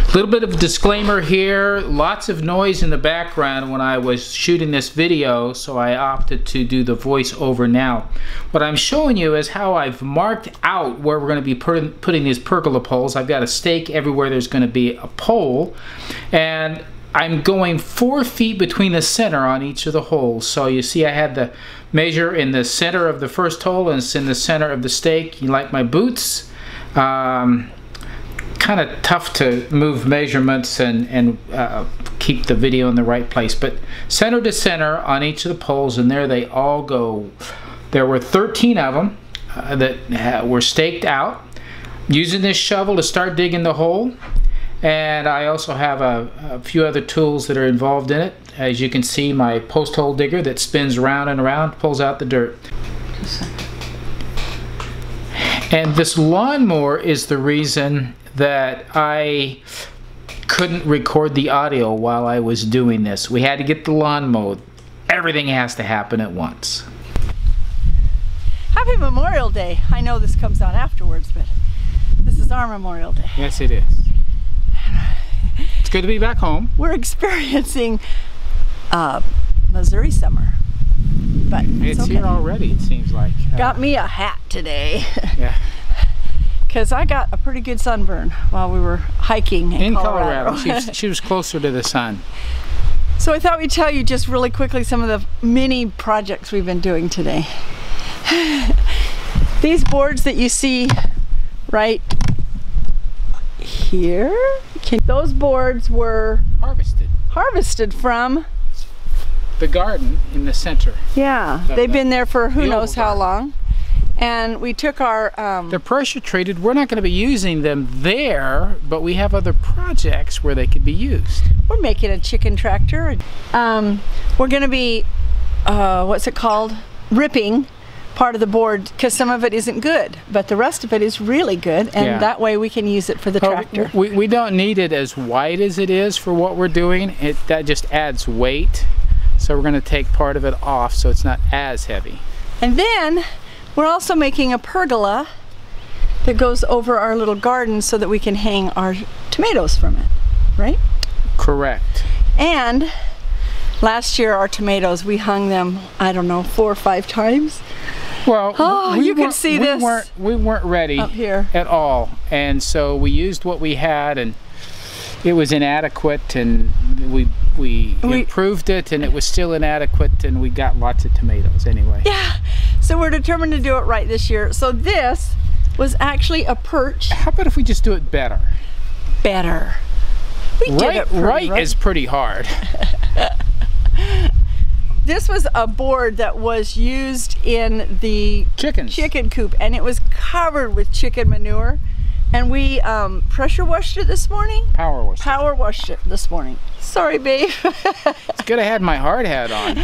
A little bit of a disclaimer here, lots of noise in the background when I was shooting this video, so I opted to do the voiceover now. What I'm showing you is how I've marked out where we're going to be putting these pergola poles. I've got a stake everywhere there's going to be a pole, and I'm going 4 feet between the center on each of the holes. So you see I had the measure in the center of the first hole and it's in the center of the stake. You like my boots? Kind of tough to move measurements and keep the video in the right place, but center to center on each of the poles, and there they all go. There were 13 of them that were staked out. Using this shovel to start digging the hole, and I also have a few other tools that are involved in it. As you can see, my post hole digger that spins around and around, pulls out the dirt. And this lawnmower is the reason that I couldn't record the audio while I was doing this. We had to get the lawn mowed. Everything has to happen at once. Happy Memorial Day. I know this comes out afterwards, but this is our Memorial Day. Yes, it is. It's good to be back home. We're experiencing Missouri summer, but it's okay. Here already, it seems like. Got me a hat today. Yeah. Because I got a pretty good sunburn while we were hiking in Colorado. She was closer to the sun. So I thought we'd tell you just really quickly some of the mini projects we've been doing today. These boards that you see right here, those boards were harvested from the garden in the center. Yeah, they've been there for who knows how long. And we took our... They're pressure treated. We're not going to be using them there, but we have other projects where they could be used. We're making a chicken tractor. We're going to be, what's it called? Ripping part of the board, because some of it isn't good, but the rest of it is really good, and that way we can use it for the tractor. We don't need it as wide as it is for what we're doing. That just adds weight. So we're going to take part of it off so it's not as heavy. And then we're also making a pergola that goes over our little garden so that we can hang our tomatoes from it, right? Correct. And last year our tomatoes, we hung them, I don't know, 4 or 5 times. Well, you can see this. We weren't ready up here at all, and so we used what we had, and it was inadequate, and we improved it, and it was still inadequate, and we got lots of tomatoes anyway. Yeah, so we're determined to do it right this year. So this was actually a perch. How about if we just do it better? Better. We did it right is pretty hard. This was a board that was used in the chicken coop, and it was covered with chicken manure. And we pressure washed it this morning. Power washed it this morning. Sorry, babe. It's good I had my hard hat on.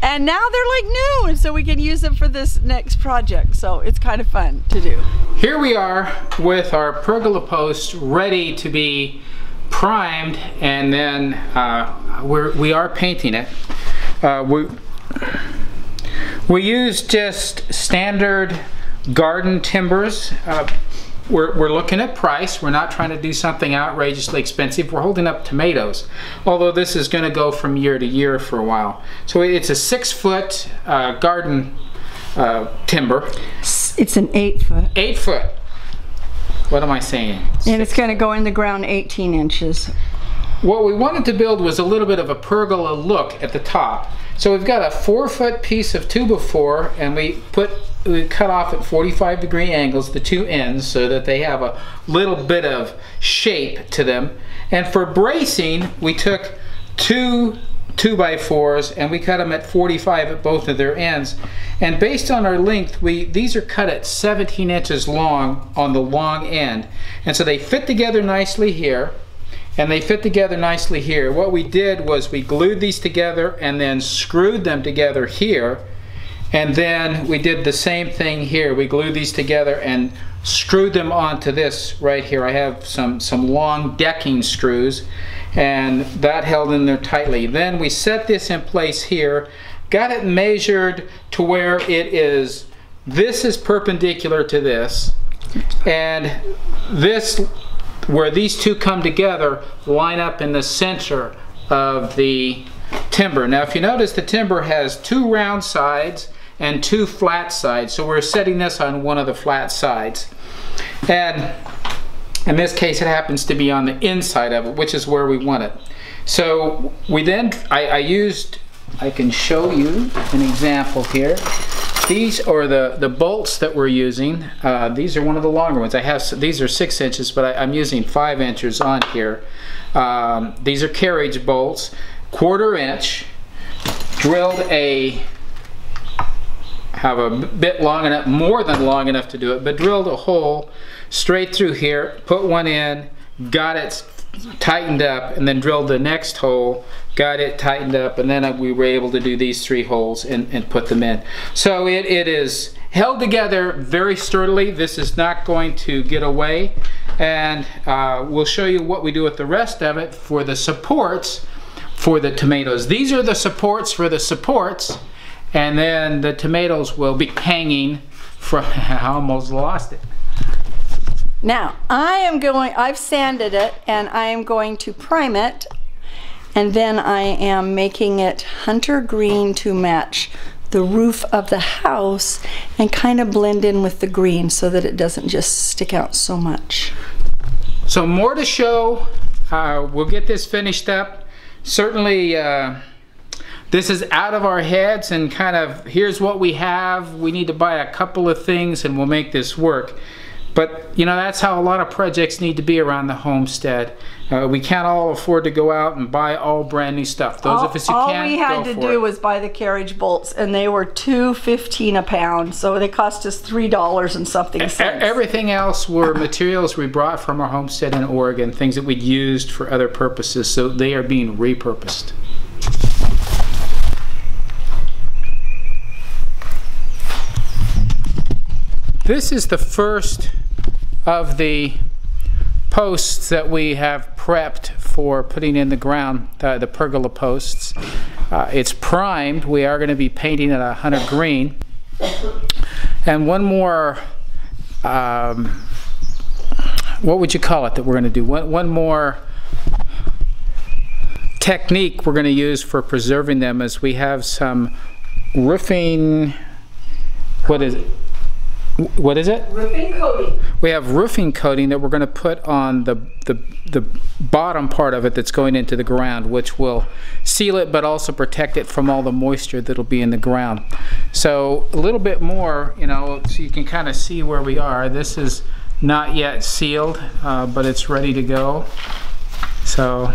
And now they're like new, and so we can use them for this next project. So it's kind of fun to do. Here we are with our pergola post ready to be primed, and then we are painting it. We use just standard garden timbers. We're looking at price. We're not trying to do something outrageously expensive. We're holding up tomatoes, although this is going to go from year to year for a while. So it's a 6-foot garden timber. It's an 8-foot. 8 foot. What am I saying? And it's going to go in the ground 18 inches. What we wanted to build was a little bit of a pergola look at the top. So we've got a 4-foot piece of 2x4, and we cut off at 45-degree angles the 2 ends so that they have a little bit of shape to them. And for bracing, we took 2 2x4s and we cut them at 45 at both of their ends. And based on our length, these are cut at 17 inches long on the long end. And so they fit together nicely here, and they fit together nicely here. What we did was we glued these together and then screwed them together here. And then we did the same thing here. We glued these together and screwed them onto this right here. I have some long decking screws, and that held in there tightly. Then we set this in place here, got it measured to where this is perpendicular to this, and this, where these two come together line up in the center of the timber. Now if you notice, the timber has 2 round sides and 2 flat sides, so we're setting this on one of the flat sides, and in this case it happens to be on the inside of it, which is where we want it. So we then, I can show you an example here. These are the bolts that we're using. These are one of the longer ones. These are 6 inches, but I'm using 5 inches on here. These are carriage bolts, 1/4 inch, drilled have a bit long enough, more than long enough to do it, but drilled a hole straight through here, put one in, got it tightened up, and then drilled the next hole, got it tightened up, and then we were able to do these 3 holes and put them in. So it is held together very sturdily. This is not going to get away, and we'll show you what we do with the rest of it for the supports for the tomatoes. These are the supports for the supports, and then the tomatoes will be hanging from, I almost lost it. Now, I've sanded it, and I am going to prime it, and then I am making it hunter green to match the roof of the house and kind of blend in with the green so that it doesn't just stick out so much. So more to show. We'll get this finished up. Certainly, this is out of our heads and kind of, here's what we have. We need to buy a couple of things and we'll make this work. But you know, that's how a lot of projects need to be around the homestead. We can't all afford to go out and buy all brand new stuff. Those of us who can, all we had to do was buy the carriage bolts, and they were $2.15 a pound, so they cost us $3 and something cents. Everything else were materials we brought from our homestead in Oregon, things that we'd used for other purposes, so they are being repurposed. This is the first of the posts that we have prepped for putting in the ground, the pergola posts. It's primed. We are going to be painting it a hunter green. And one more, what would you call it that we're going to do? One more technique we're going to use for preserving them is we have some roofing, what is it? Roofing coating. We have roofing coating that we're going to put on the bottom part of it that's going into the ground, which will seal it but also protect it from all the moisture that'll be in the ground. So a little bit more, you know, so you can kind of see where we are. This is not yet sealed, but it's ready to go. So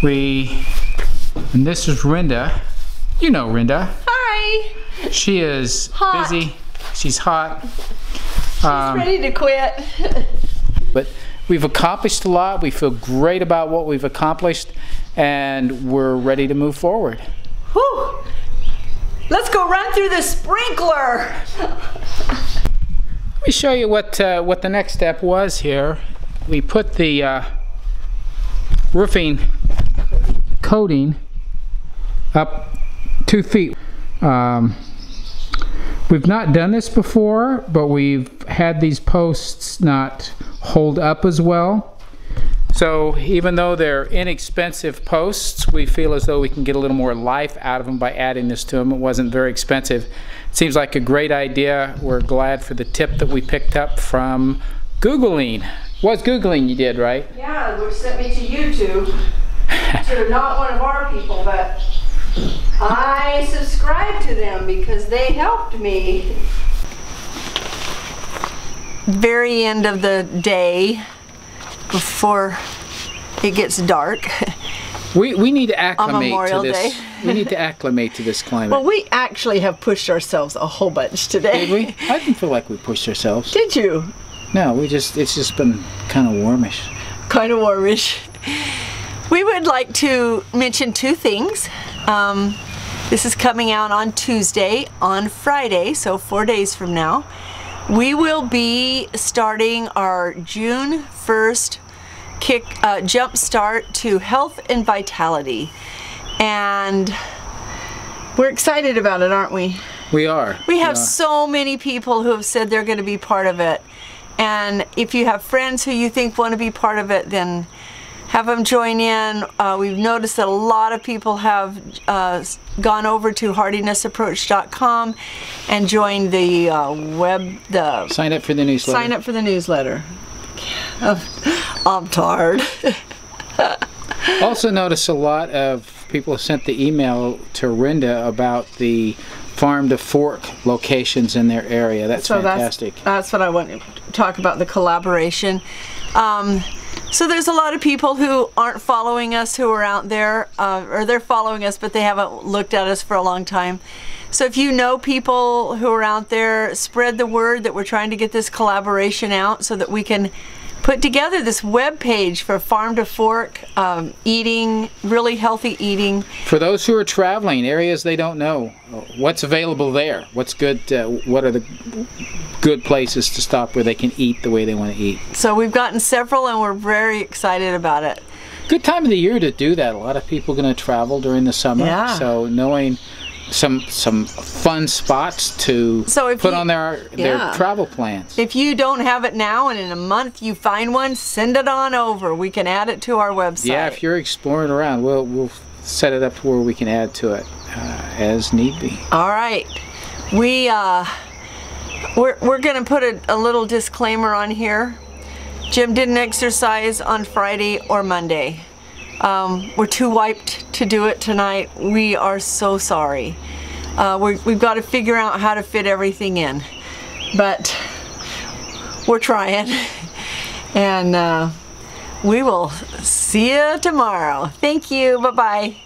and this is Rhenda. You know Rhenda. Hi. She is hot. Busy. She's hot. She's ready to quit. But we've accomplished a lot. We feel great about what we've accomplished, and we're ready to move forward. Whew. Let's go run through the sprinkler. Let me show you what the next step was here. We put the roofing coating up 2 feet. We've not done this before, but we've had these posts not hold up as well. So even though they're inexpensive posts, we feel as though we can get a little more life out of them by adding this to them. It wasn't very expensive. It seems like a great idea. We're glad for the tip that we picked up from Googling. It was Googling you did, right? Yeah, which sent me to YouTube. To not one of our people, but I subscribed to them because they helped me. Very end of the day, before it gets dark. We need to acclimate on Memorial to this. Day. We need to acclimate to this climate. Well, we actually have pushed ourselves a whole bunch today. Did we? I didn't feel like we pushed ourselves. Did you? No, it's just been kind of warmish. Kind of warmish. We would like to mention 2 things. This is coming out on Tuesday. On Friday, so 4 days from now, we will be starting our June 1st jump start to health and vitality. And we're excited about it, aren't we? We are. We have so many people who have said they're going to be part of it. And if you have friends who you think want to be part of it, then have them join in. We've noticed that a lot of people have gone over to hardinessapproach.com and joined the sign up for the newsletter. Sign up for the newsletter. I'm tired. Also notice a lot of people have sent the email to Rhenda about the farm to fork locations in their area. That's fantastic. That's what I want to talk about, the collaboration. So there's a lot of people who aren't following us who are out there, or they're following us but they haven't looked at us for a long time. So if you know people who are out there, spread the word that we're trying to get this collaboration out so that we can put together this web page for farm to fork eating, really healthy eating. For those who are traveling, areas they don't know, what's available there? What's good? What are the good places to stop where they can eat the way they want to eat? So we've gotten several and we're very excited about it. Good time of the year to do that. A lot of people are going to travel during the summer. Yeah. So knowing some fun spots to put on their travel plans. If you don't have it now and in a month you find one, send it on over. We can add it to our website. Yeah, if you're exploring around, we'll set it up to where we can add to it as need be. All right. We're going to put a little disclaimer on here. Jim didn't exercise on Friday or Monday. We're too wiped to do it tonight. We are so sorry. We've got to figure out how to fit everything in, but we're trying. And we will see you tomorrow. Thank you. Bye-bye.